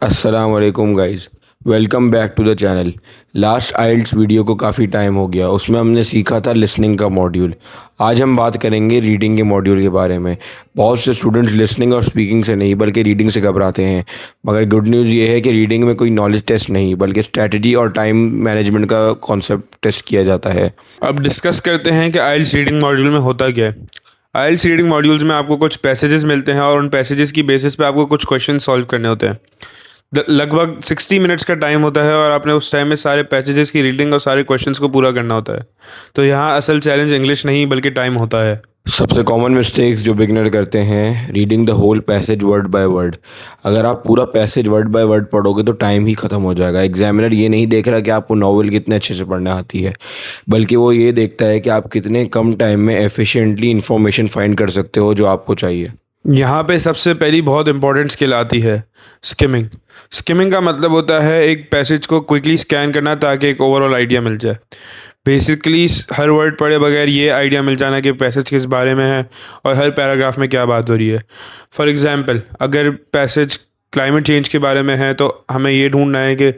अस्सलाम वालेकुम guys. Welcome back to the channel. Last आइल्स वीडियो को काफ़ी टाइम हो गया, उसमें हमने सीखा था लिसनिंग का मॉड्यूल। आज हम बात करेंगे रीडिंग के मॉड्यूल के बारे में। बहुत से स्टूडेंट्स लिसनिंग और स्पीकिंग से नहीं बल्कि रीडिंग से घबराते हैं, मगर गुड न्यूज़ ये है कि रीडिंग में कोई नॉलेज टेस्ट नहीं बल्कि स्ट्रैटेजी और टाइम मैनेजमेंट का कॉन्सेप्ट टेस्ट किया जाता है। अब डिस्कस करते हैं कि आइल्स रीडिंग मॉड्यूल में होता क्या है। आइल्स रीडिंग मॉड्यूल्स में आपको कुछ पैसेजेस मिलते हैं और उन पैसेजेस की बेसिस पे आपको कुछ क्वेश्चन सॉल्व करने होते हैं। लगभग 60 मिनट्स का टाइम होता है और आपने उस टाइम में सारे पैसेजेस की रीडिंग और सारे क्वेश्चंस को पूरा करना होता है। तो यहाँ असल चैलेंज इंग्लिश नहीं बल्कि टाइम होता है। सबसे कॉमन मिस्टेक्स जो बिगनर करते हैं, reading the whole passage word by word. अगर आप पूरा पैसेज वर्ड बाय वर्ड पढ़ोगे तो टाइम ही ख़त्म हो जाएगा। एग्जामिनर ये नहीं देख रहा कि आपको नॉवल कितने अच्छे से पढ़ना आती है, बल्कि वो ये देखता है कि आप कितने कम टाइम में एफिशिएंटली इंफॉर्मेशन फाइंड कर सकते हो जो आपको चाहिए। यहाँ पे सबसे पहली बहुत इंपॉर्टेंट स्किल आती है, स्किमिंग। स्किमिंग का मतलब होता है एक पैसेज को क्विकली स्कैन करना ताकि एक ओवरऑल आइडिया मिल जाए। बेसिकली हर वर्ड पढ़े बगैर ये आइडिया मिल जाना कि पैसेज किस बारे में है और हर पैराग्राफ में क्या बात हो रही है। फॉर एग्जांपल, अगर पैसेज क्लाइमेट चेंज के बारे में है तो हमें ये ढूंढना है कि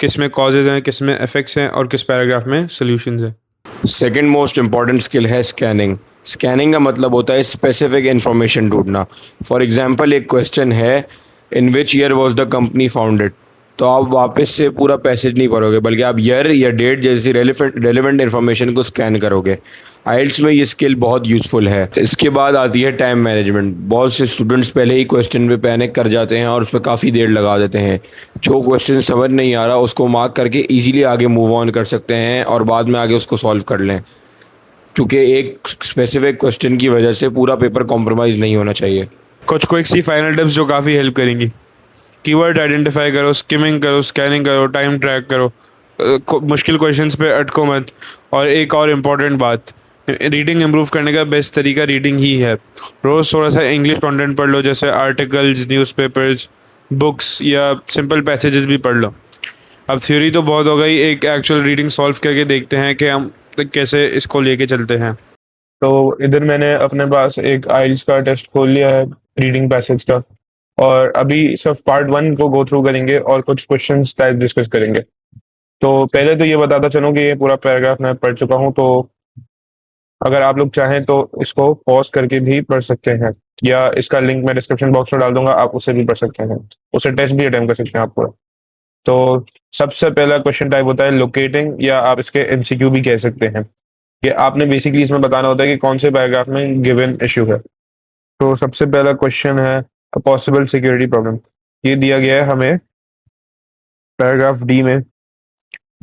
किस में कॉजेज़ हैं, किस में इफ़ेक्ट्स हैं और किस पैराग्राफ में सॉल्यूशंस हैं। सेकंड मोस्ट इम्पॉर्टेंट स्किल है स्कैनिंग। स्कैनिंग का मतलब होता है स्पेसिफिक इंफॉर्मेशन ढूंढना। फॉर एग्जांपल, एक क्वेश्चन है, in which year was the company founded. तो आप वापस से पूरा पैसेज नहीं पढ़ोगे बल्कि आप ईयर या डेट जैसी रेलिवेंट इन्फॉर्मेशन को स्कैन करोगे। आइल्स में ये स्किल बहुत यूज़फुल है। इसके बाद आती है टाइम मैनेजमेंट। बहुत से स्टूडेंट्स पहले ही क्वेश्चन पे पैनिक कर जाते हैं और उस पर काफ़ी देर लगा देते हैं। जो क्वेश्चन समझ नहीं आ रहा उसको मार्क करके इजीली आगे मूव ऑन कर सकते हैं और बाद में आगे उसको सॉल्व कर लें, क्योंकि एक स्पेसिफिक क्वेश्चन की वजह से पूरा पेपर कॉम्प्रोमाइज़ नहीं होना चाहिए। कुछ क्विक सी फाइनल टिप्स जो काफ़ी हेल्प करेंगी। कीवर्ड आइडेंटिफाई करो, स्किमिंग करो, स्कैनिंग करो, टाइम ट्रैक करो। मुश्किल क्वेश्चंस पे अटको मत। और एक और इम्पॉर्टेंट बात, रीडिंग इम्प्रूव करने का बेस्ट तरीका रीडिंग ही है। रोज़ थोड़ा सा इंग्लिश कंटेंट पढ़ लो, जैसे आर्टिकल्स, न्यूज़पेपर्स, बुक्स या सिंपल पैसेजेस भी पढ़ लो। अब थ्योरी तो बहुत हो गई, एक एक्चुअल रीडिंग सॉल्व करके देखते हैं कि हम कैसे इसको लेके चलते हैं। तो इधर मैंने अपने पास एक आइल्स का टेस्ट खोल लिया है, रीडिंग पैसेज का। और अभी सिर्फ पार्ट वन को गो थ्रू करेंगे और कुछ क्वेश्चंस टाइप डिस्कस करेंगे। तो पहले तो ये बताता चलूँ कि ये पूरा पैराग्राफ मैं पढ़ चुका हूँ, तो अगर आप लोग चाहें तो इसको पॉज करके भी पढ़ सकते हैं, या इसका लिंक मैं डिस्क्रिप्शन बॉक्स में डाल दूंगा, आप उससे भी पढ़ सकते हैं। उसे टेस्ट भी अटेम्प्ट कर सकते हैं आप पूरा। तो सबसे पहला क्वेश्चन टाइप होता है लोकेटिंग, या आप इसके एमसीक्यू भी कह सकते हैं। कि आपने बेसिकली इसमें बताना होता है कि कौन से पैराग्राफ में गिवन इशू है। तो सबसे पहला क्वेश्चन है पॉसिबल सिक्योरिटी प्रॉब्लम। ये दिया गया है हमें पैराग्राफ डी में।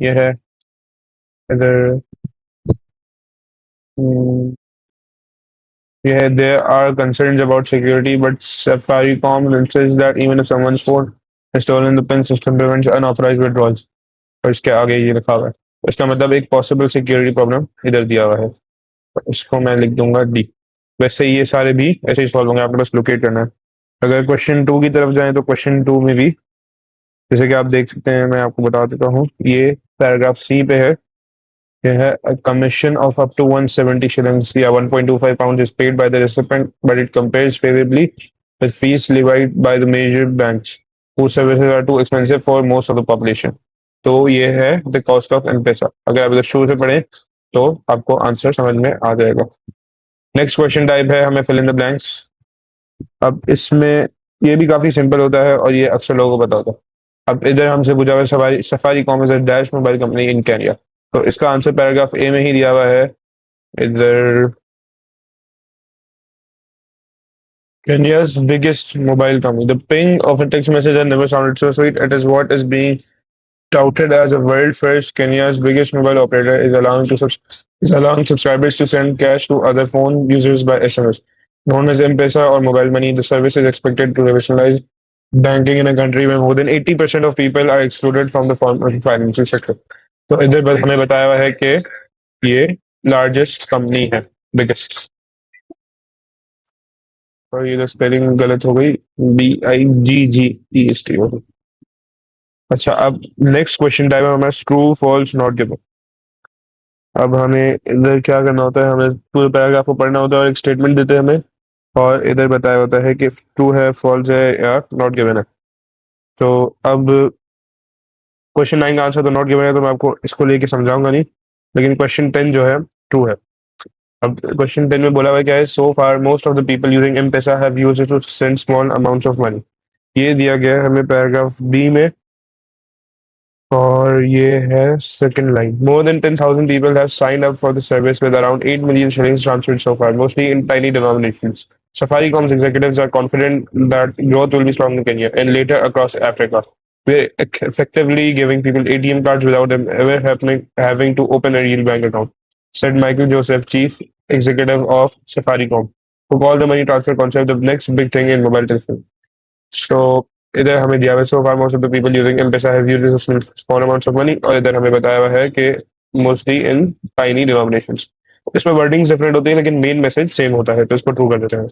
ये है इधर, हम्म, ये है there are concerns about security but Safaricom insists that even if someone's phone is stolen the PIN system prevents unauthorized withdrawals। और इसके आगे ये लिखा हुआ है, तो इसका मतलब एक पॉसिबल सिक्योरिटी प्रॉब्लम इधर दिया हुआ है। तो इसको मैं लिख दूंगा डी। वैसे ये सारे भी ऐसे ही सॉल्व होंगे, आपने बस लोकेट करना है। अगर क्वेश्चन टू की तरफ जाएं तो क्वेश्चन टू में भी जैसे कि आप देख सकते हैं, मैं आपको बता देता हूँ, ये पैराग्राफ सी पे है। यह है commission of up to 170 shillings या 1.25 pound is paid by the recipient but it compares favourably with fees levied by the major banks whose services are too expensive for most of the population। तो ये है the cost of एम-पैसा। अगर आप इधर शुरू से पढ़ें तो आपको आंसर समझ में आ जाएगा। नेक्स्ट क्वेश्चन टाइप है हमें फिल इन द ब्लैंक्स। अब इसमें ये भी काफी सिंपल होता है और ये अक्सर लोगों को पता होता है। अब इधर हमसे पूछा हुआ है safari com is a dash mobile company in Kenya. तो इसका आंसर पैराग्राफ ए में ही दिया हुआ है। इधर Kenya's biggest mobile company. The ping of a text message has never sounded so sweet. It is what is being touted as a world first. Kenya's biggest mobile operator is allowing subscribers to send cash to other phone users by SMS. Known as M-Pesa or mobile money, the service is expected to revolutionize banking in a country where more than 80% of people are excluded from the financial sector. तो इधर हमें बताया हुआ है कि ये largest company है, biggest. और ये तो स्पेलिंग गलत हो गई, BIGGEST हो गई। अच्छा, अब नेक्स्ट क्वेश्चन टाइप है हमारा ट्रू फॉल्स नॉट गिवन। अब हमें इधर क्या करना होता है, हमें पूरे पैराग्राफ को पढ़ना होता है और एक स्टेटमेंट देते हैं हमें, और इधर बताया होता है कि ट्रू है, फॉल्स है या नॉट गिवन है। तो अब क्वेश्चन 9 का आंसर तो नॉट गिवन है, तो मैं आपको इसको लेके समझाऊंगा नहीं, लेकिन क्वेश्चन 10 जो है ट्रू है। अब क्वेश्चन 10 में बोला हुआ क्या है, so far most of the people using M-Pesa have used it to send small amounts of money. ये दिया गया है हमें पैराग्राफ बी में, और ये है second line. More than 10,000 people have signed up for the service with around 8 million shillings transferred so far, mostly in tiny denominations. Safaricom's executives are confident that growth will be strong in Kenya and later across Africa. We're effectively giving people ATM cards without them ever having to open a real bank account, said Michael Joseph, chief executive of Safaricom, who called the money transfer concept the next big thing in mobile telephony. So इधर हमें दिया हुआ है, so far most of the people using M-Pesa have used small amounts of money, और इधर हमें बताया हुआ है कि मोस्टली इन टाइनी डिनोमिनेशंस। इसमें वर्डिंग्स डिफरेंट होती है लेकिन मेन मैसेज सेम होता है, तो इसको ट्रू कर देते हैं।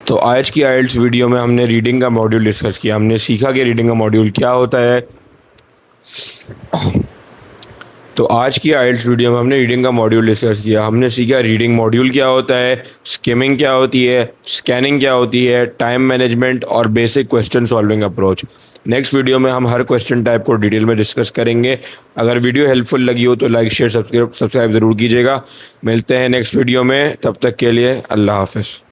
तो आज की आइल्स वीडियो में हमने रीडिंग का मॉड्यूल डिस्कस किया। हमने सीखा कि रीडिंग का मॉड्यूल क्या होता है। तो आज की आइल्स वीडियो में हमने रीडिंग का मॉड्यूल डिस्कस किया। हमने सीखा रीडिंग मॉड्यूल क्या होता है, स्किमिंग क्या होती है, स्कैनिंग क्या होती है, टाइम मैनेजमेंट और basic question solving approach. Next video में हम हर क्वेश्चन टाइप को डिटेल में डिस्कस करेंगे। अगर वीडियो हेल्पफुल लगी हो तो लाइक शेयर सब्सक्राइब ज़रूर कीजिएगा। मिलते हैं नेक्स्ट वीडियो में, तब तक के लिए अल्लाह हाफ़िज़।